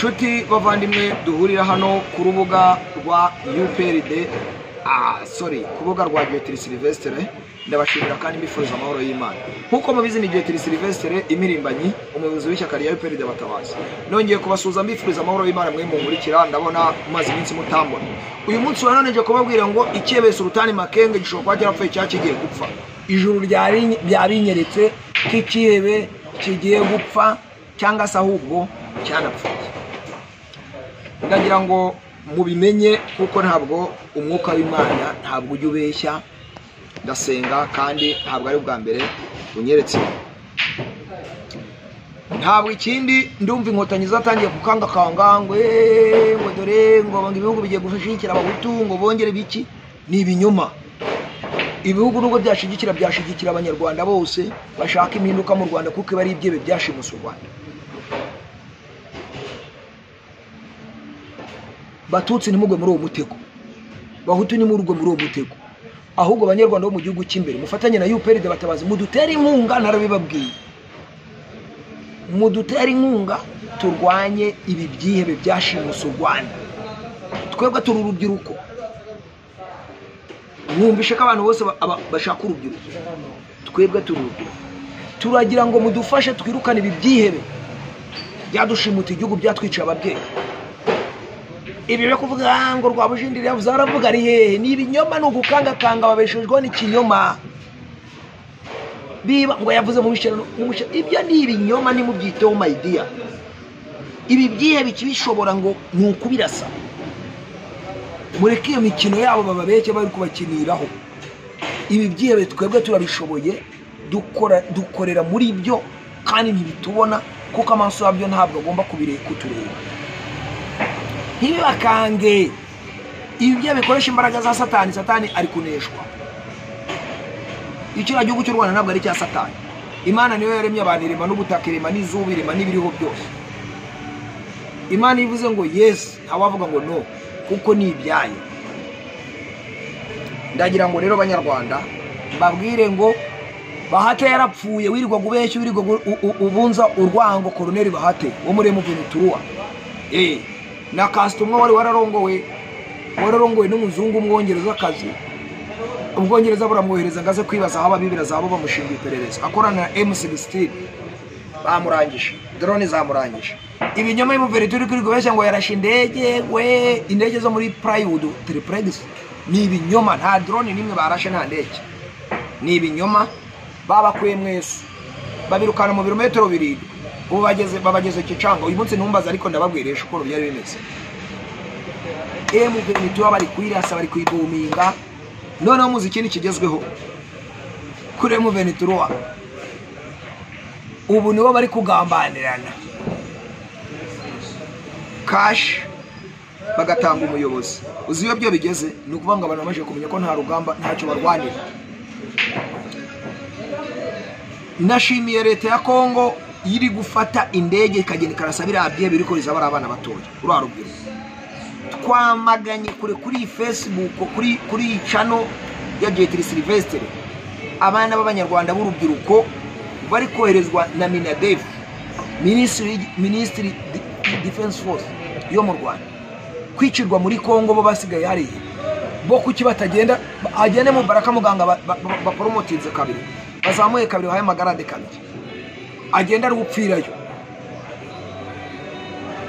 Nshuti bavandimwe duhurira hano ku rubuga rwa UPRD ku rubuga rwa Dietri Sylvestre, ndabashimira kandi mbifuriza amahoro y'Imana. Nkuko mubizi ni Dietri Sylvestre imirimbanyi, umuyobozi w'ishyaka rya UPRD Abatabazi. Nongeye kubasuza mbifuriza amahoro y'Imana mwe munkurikira, ndabona maze iminsi mutambona. Uyu munsi wa none nje kubabwira ngo icyebe Sultani Makenge gishobora kuba cyarapfuye cyakigiye gupfa. Ijuru byabinyeretse k'icyebe kigiye gupfa cyangwa se ahubwo cyanapfuye. Ndagira ngo mubimenye kuko ntabwo umwuka w'Imana ntabwo ujya ubeshya, ndasenga kandi ntabwo ari ubwa mbere unyeretse. Ntabwo ikindi ndumva inkotanyi zatangiye kukangakanga ngo dore ngo ibihugu bigiye gufashikira abahutu ngo bongere biki, ni ibinyoma. Ibihugu nubwo byashigikira abanyarwanda bose bashaka impinduka mu Rwanda kuko bari ibyebe byashimusa u Rwanda. Batutsi nimugwe muri uwo mutego, bahutu nimurugwe muri uwo mutego, ahubwo abanyarwanda bo mu gihugu cy'imbere mufatanye na UPRD Abatabazi mudutera inkunga. Narabibabwiye, mudutera inkunga turwanye ibi byihebe byashimusa u Rwanda. Twebwe turi urubyiruko, mwumvishe ko abantu bose bashaka urubyiruko. Twebwe turi urubyiruko, turagira ngo mudufashe twirukane ibi byihebe byadushimuta igihugu, byatwiciye ababyeyi. Ibi byo kuvuga ngo Rwabujindiri yavuze aravuga ari hehe, ni ibinyoma, ni ugukangakanga babeshejweho n'ikinyoma. Biba ngo yavuze mu bishero, ibyo ni ibinyoma, ni mu byiteho my dear. Ibi byihebe bishobora ngo ni ukubirasa. Mureke iyo mikino yabo bababeke bari kubakiniraho. Ibi byihebe twebwe turabishoboye, dukorera muri byo kandi ntibitubona kuko amaso yabyo ntabwo agomba kutureba. Ntibakange ibi byo bikoresha imbaraga za Satani. Satani ari kuneshwa. Icyo gihugu cy'u Rwanda ntabwo ari cya Satani. Imana niyo yaremye abantu, irema n'ubutaka, irema n'izuba, irema n'ibiriho byose. Imana ivuze ngo yes, ntawavuga ngo no kuko ni ibyayo. Ndagira ngo rero abanyarwanda babwire ngo Bahate yarapfuye, wirirwa gubeshya, wirirwa ubunza urwango. Colonel Bahate wo muri M23 na customer wari wararongowe n'umuzungu umwongereza akazi. Ubwongereza buramwohereza ngaze kwibaza aho ababibira zabo bamushinga iperereza, akorana na M16 bamurangije, drone zamurangije. Ibinyoma y'umuveri turi kuri gubeshya ngo yarashe indege zo muri Plywood triplex. Ni ibinyoma, nta drone nimwe barashe, nta ndege. Ni ibinyoma. Babakuye mwese babirukana mu birometero 2. Ubu babageze Kicanga. Uyu munsi ntumbaza ariko ndababwiresha uko byari bimeze. M23 bari kwirasa, bari kwibuminga. Noneho muziki ni kigezweho kuri M23. Ubu nibo bari kugambanirana cash bagatanga umuyobozi. Uzi iyo byo bigeze ni ukuvuga ngo abantu bamaze kumenya ko nta rugamba ntacyo barwanira. Nashimiye leta ya Kongo iri gufata indege ikagenda ikarasabira abye biriko rizabara abana batoya urarubwira. Twamaganye kuri Facebook, kuri channel ya Dietri Sylvestre, abana b'abanyarwanda b'urubyiruko bari koherezwa na Minadef, Ministry Defense Force yo mu Rwanda, kwicirwa muri Kongo. Bo basigaye hari bo kuki batagenda agene mu Baraka muganga bapromotinze kabiri, bazamuye kabiri, haye magarade kabiri, agenda ari gupfirayo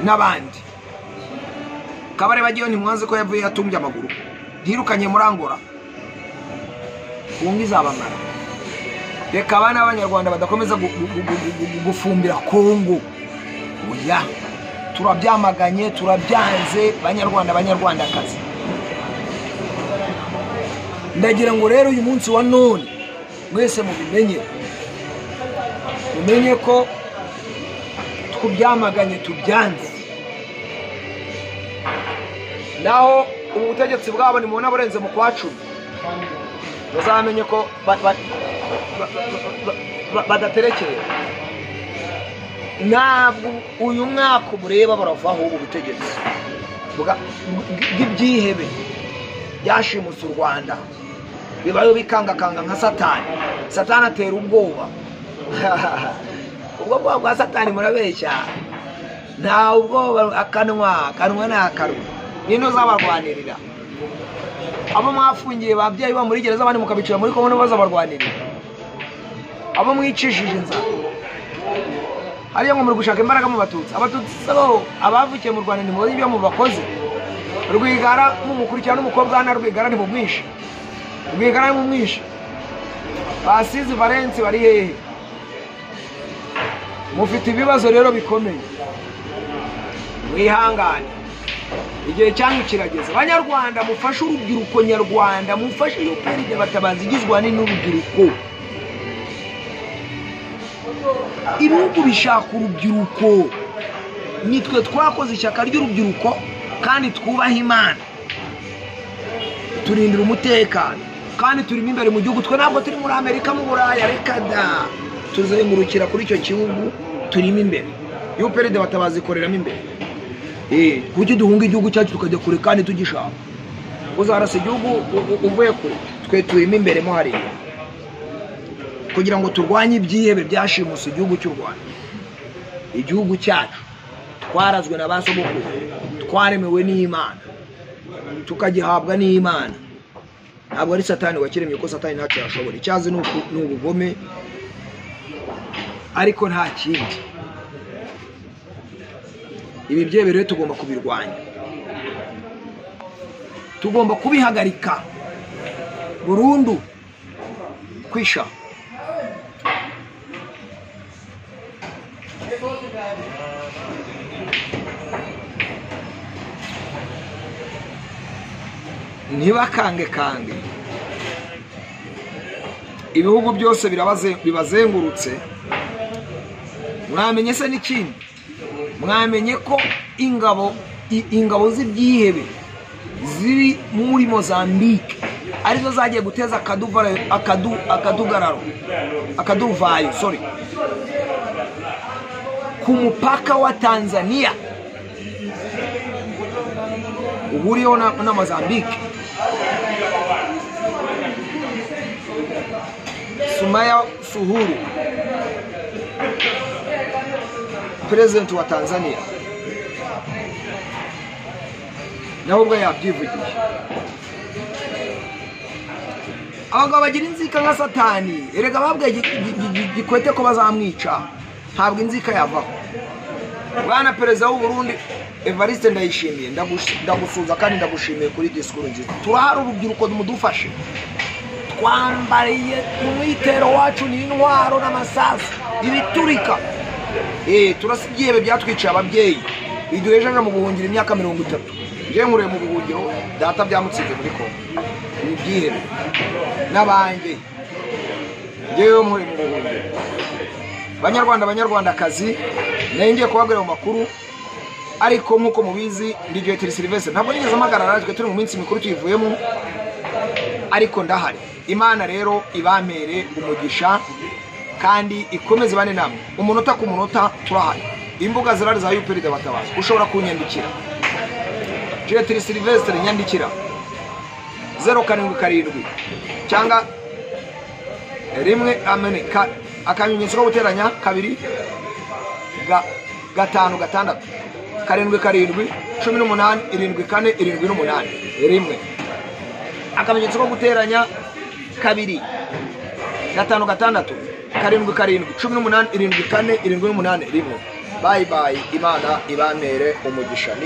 n'abandi. Kabare bagiye ntimwanze ko yavuye yatumbye amaguru, ntirukanye muri Angola kungiza abamara. Reka abana b'abanyarwanda badakomeza gufumbira Kongo. Oya, turabyamaganye, turabyanze banyarwandakazi. Ndagira ngo rero uyu munsi wa none mwese mubimenye, mumenye ko tubyamaganye, tubyanze. Naho ubutegetsi bwabo ni mubona burenze mu kwa 10, bazamenye ko badaterekeye. Ntabwo uyu mwaka mureba baravaho ubutegetsi bw'ibyihebe byashimusa u Rwanda, bibayo bikangakanga nka Satani. Satani atera ubwoba. Ubwo bwa Satani murabeshya. nta ubwoba. Akanwa ni akanwa. Nino zabarwanirira abo mwafungiye babyeyi ba muri gereza abandi mukabicira muri komune bazabarwanirira abo mwicishije inzara hariya ngo muri gushaka imbaraga mu Batutsi. Abatutsi sabo abavukiye mu Rwanda nimubonye ibyo mu bakoze. Rwigara mumukurikirana n'umukobwa na Rwigara ni mumwishe. Rwigara ni mumwishe. Basize Valence bari hehe? Mufite ibibazo rero bikomeye. Mwihangane. Igihe cyanyu kirageze. Abanyarwanda mufashe urubyiruko nyarwanda, mufashe UPRD batabazi igizwe n'urubyiruko. Ibihugu bishaka urubyiruko. Nitwe twakoze ishyaka ry'urubyiruko kandi twubaha Imana. Turindira umutekano kandi turimo imbere mu gihugu. Twe ntabwo turi muri Amerika mu Buraya, reka da. Tuzengurukira kuri icyo gihugu turimo imbere. UPRD batabazi ikoreramo imbere. Kuki duhunga igihugu cyacu tukajya kure kandi tugishaka? Uzarasa igihugu uvuye kure. Twe turimo imbere mo hariya kugira ngo turwanye ibyihebe byashimusa igihugu cy'u Rwanda. Igihugu cyacu twarazwe na basogokuru, twaremewe n'Imana, tukagihabwa n'Imana. Ntabwo ari Satani wakiremye, ko Satani ntacyo yashobora. Icyazi ni ubugome, ariko nta kindi. Ibi byebe rero tugomba kubirwanya, tugomba kubihagarika burundu. Kwisha ntibakange ibihugu byose bibazengurutse. Mwamenye se n'ikindi? Mwamenye ko ingabo z'ibyihebe ziri muri Mozambique arizo zagiye guteza akaduvayo ku mupaka wa Tanzania uhuriyeho na Mozambique. Sumaya Suluhu, president wa Tanzania, nawe ubwo yabyivugiye. Abagabo bagira inzika nka Satani. Erega babwiye Gikwete ko bazamwica, ntabwo inzika yavaho. Bwana perezida w'u Burundi Evariste Ndayishimiye, ndagusuza kandi ndagushimiye kuri discours nziza. Turahari urubyiruko mudufashe. Twambariye umwitero wacu n'intwaro n'amasasu ibiturika. Turasigiye byatwiciye ababyeyi biduhejeje mu buhungiro imyaka 30. Je nkure mu buhungiro data byamutsinze muri Kongo. Ibyihebe n'abanje jewe muri mu buhungiro. Banyarwandakazi, nenge kubabwira mu makuru, ariko nkuko mubizi ndi Joyeteri Sylvestre. Ntabwo nigeze amagarara, twe turi mu minsi mikuru tuyivuyemo, ariko ndahari. Imana rero ibamere umugisha kandi ikomeze bane namwe. Umunota ku munota turahari. Imbuga zirari za UPRD batabazi. Ushobora kunyandikira. Joyeteri Sylvestre nyandikira 077 cyangwa rimwe amene akamenyetso ko guteranya 2 5 6 7 7 18 74 78 rimwe. Akamenyetso ko guteranya 2 5 6 7 7 18 74 78 rimwe. Bye bye. Imana ibamere umugisha.